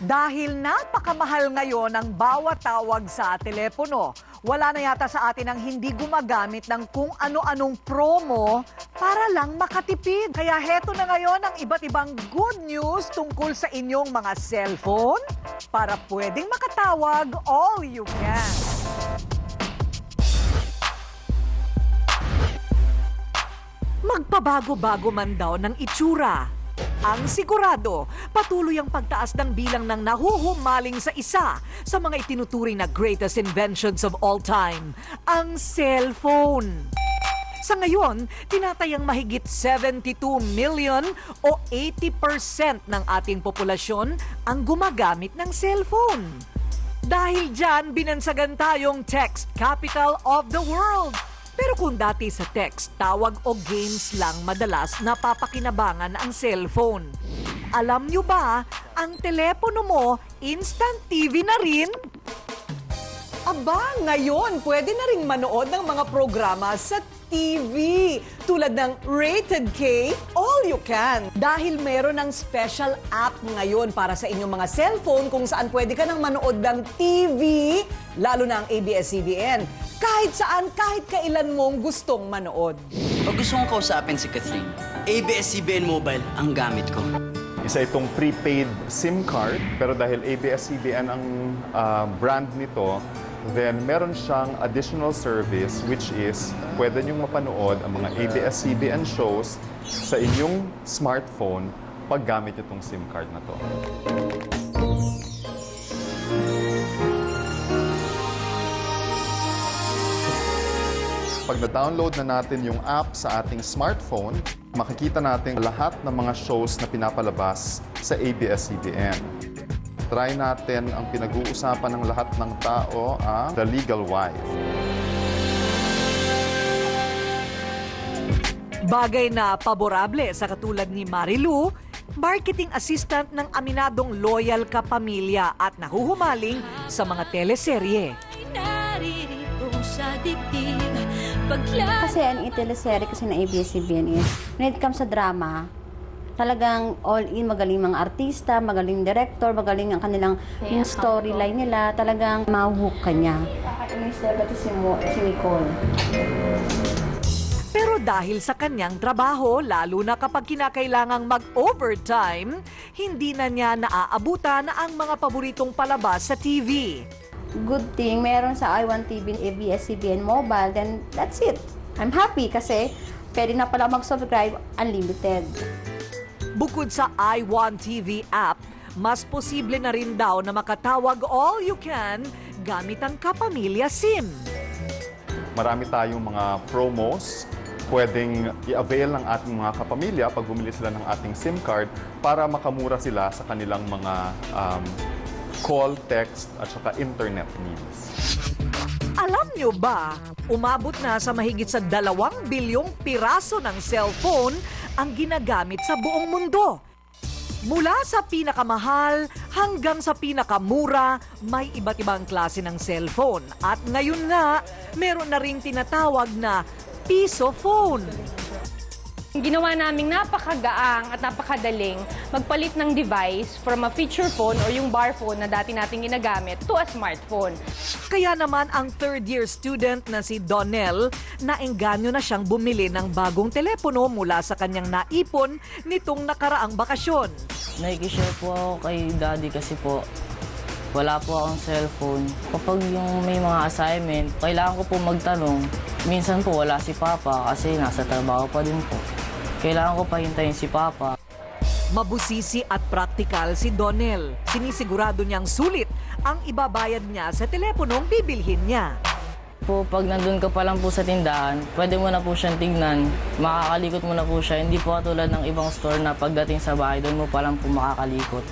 Dahil napakamahal ngayon ang bawat tawag sa telepono, wala na yata sa atin ang hindi gumagamit ng kung ano-anong promo para lang makatipid. Kaya heto na ngayon ang iba't ibang good news tungkol sa inyong mga cellphone para pwedeng makatawag all you can. Magpabago-bago man daw ng itsura. Ang sigurado, patuloy ang pagtaas ng bilang ng nahuhumaling sa isa sa mga itinuturing na greatest inventions of all time, ang cellphone. Sa ngayon, tinatayang mahigit 72 million o 80% ng ating populasyon ang gumagamit ng cellphone. Dahil dyan, binansagan tayong text capital of the world. Pero kung dati sa text, tawag o games lang madalas napapakinabangan ang cellphone. Alam nyo ba, ang telepono mo, instant TV na rin? Aba, ngayon pwede na rin manood ng mga programa sa TV tulad ng Rated K, All You Can. Dahil meron ng special app ngayon para sa inyong mga cellphone kung saan pwede ka nang manood ng TV, lalo na ang ABS-CBN. Kahit saan, kahit kailan mong gustong manood. Pag gusto kong kausapin si Catherine, ABS-CBN Mobile ang gamit ko. Isa itong prepaid SIM card, pero dahil ABS-CBN ang brand nito, then meron siyang additional service which is pwede niyong mapanood ang mga ABS-CBN shows sa inyong smartphone pag gamit itong SIM card na to. Pag na-download na natin yung app sa ating smartphone, makikita natin lahat ng mga shows na pinapalabas sa ABS-CBN. Try natin ang pinag-uusapan ng lahat ng tao, ang The Legal Wife. Bagay na paborable sa katulad ni Marilu, marketing assistant ng aminadong loyal kapamilya at nahuhumaling sa mga teleserye. Kasi ang teleserye kasi ng ABS-CBN is, when it comes sa drama, talagang all-in, magaling mga artista, magaling director, magaling ang kanilang yung storyline nila, talagang mahuhook ka niya. Kakainis talaga si Nicole. Pero dahil sa kanyang trabaho, lalo na kapag kinakailangang mag-overtime, hindi na niya naaabutan ang mga paboritong palabas sa TV. Good thing, meron sa I1TV, ABS-CBN Mobile, then that's it. I'm happy kasi pwede na pala mag-subscribe unlimited. Bukod sa I1TV app, mas posible na rin daw na makatawag all you can gamit ang Kapamilya SIM. Marami tayong mga promos pwedeng i-avail ng ating mga kapamilya pag bumili sila ng ating SIM card para makamura sila sa kanilang mga call, text, at saka internet needs. Alam nyo ba, umabot na sa mahigit sa 2 bilyong piraso ng cellphone ang ginagamit sa buong mundo. Mula sa pinakamahal hanggang sa pinakamura, may iba't ibang klase ng cellphone. At ngayon nga, meron na ring tinatawag na piso phone. Ginawa naming napakagaang at napakadaling magpalit ng device from a feature phone o yung bar phone na dati nating ginagamit to a smartphone. Kaya naman ang third-year student na si Donnell, naengganyo na siyang bumili ng bagong telepono mula sa kanyang naipon nitong nakaraang bakasyon. Nakikishare po ako kay daddy kasi po wala po akong cellphone. Kapag yung may mga assignment, kailangan ko po magtanong. Minsan po wala si Papa kasi nasa trabaho pa din po. Kailangan ko pa hintayin si Papa. Mabusisi at praktikal si Donnell. Sinisigurado niyang sulit ang ibabayad niya sa teleponong bibilhin niya. Po, pag nandun ka pa lang po sa tindahan, pwede mo na po siyang tignan. Makakalikot mo na po siya. Hindi po katulad ng ibang store na pagdating sa bahay, doon mo pa lang po makakalikot.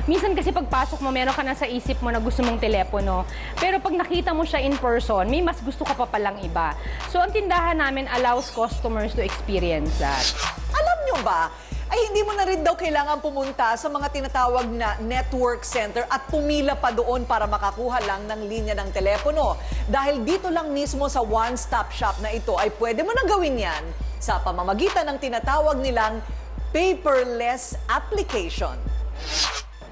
Minsan kasi pagpasok mo, meron ka na sa isip mo na gusto mong telepono. Pero pag nakita mo siya in person, may mas gusto ka pa palang iba. So ang tindahan namin allows customers to experience that. Alam nyo ba, ay hindi mo na rin daw kailangan pumunta sa mga tinatawag na network center at pumila pa doon para makakuha lang ng linya ng telepono. Dahil dito lang mismo sa one-stop shop na ito ay pwede mo na gawin yan sa pamamagitan ng tinatawag nilang paperless application.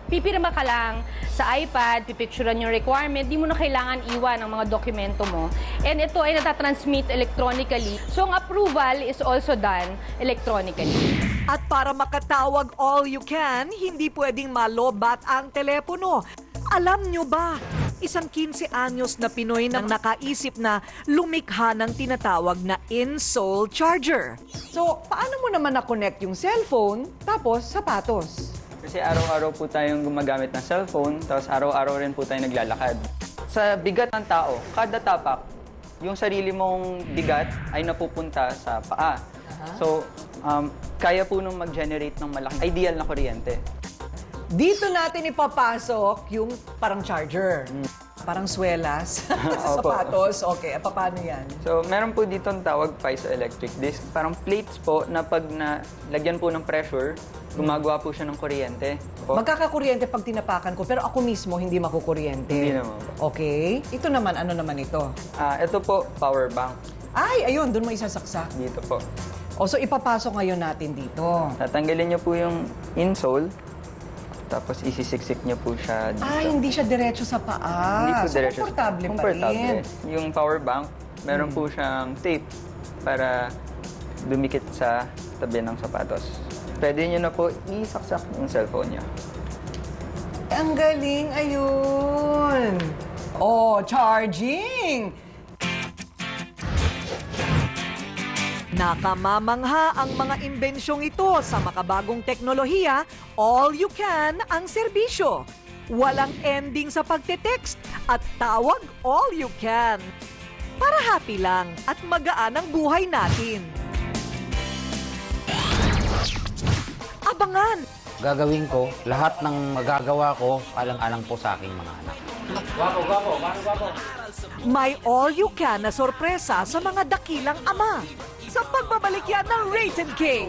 Pipirma ka lang sa iPad, pipicturean yung requirement, di mo na kailangan iwan ang mga dokumento mo. And ito ay natatransmit electronically. So ang approval is also done electronically. At para makatawag all you can, hindi pwedeng malobat ang telepono. Alam nyo ba, isang 15 anyos na Pinoy nang nakaisip na lumikha ng tinatawag na in-soul charger. So, paano mo naman na-connect yung cellphone tapos sapatos? Kasi araw-araw po tayong gumagamit ng cellphone, tapos araw-araw rin po tayong naglalakad. Sa bigat ng tao, kada tapak, yung sarili mong bigat ay napupunta sa paa. So, kaya po nung mag-generate ng malaking ideal na kuryente. Dito natin ipapasok yung parang charger. Parang swelas sa Opo. sapatos. Okay, paano yan? So, meron po dito ang tawag piezoelectric disc. Parang plates po na pag lagyan po ng pressure, gumagawa po siya ng kuryente. Magkakakuryente pag tinapakan ko, pero ako mismo hindi makukuryente. Hindi naman. Okay. Ito naman, ano naman ito? Ito po, power bank. Ay, ayun, doon mo isasaksak. Dito po. O, so ipapasok ngayon natin dito. Tatanggalin niyo po yung insole, tapos isisiksik niyo po siya dito. Ay, hindi siya diretso sa paa. Hindi po So, diretso. komportable pa Komportable. rin. Yung power bank, meron po siyang tape para dumikit sa tabi ng sapatos. Pwede niyo na po isaksak yung cellphone niyo. Ang galing, ayun. Oh, charging! Nakamamangha ang mga imbensyong ito sa makabagong teknolohiya, all you can ang serbisyo. Walang ending sa pagte-text at tawag all you can. Para happy lang at magaan ang buhay natin. Abangan! Gagawin ko lahat ng magagawa ko alang-alang po sa aking mga anak. May all you can na sorpresa sa mga dakilang ama sa pagbabalik yan ng Rated K.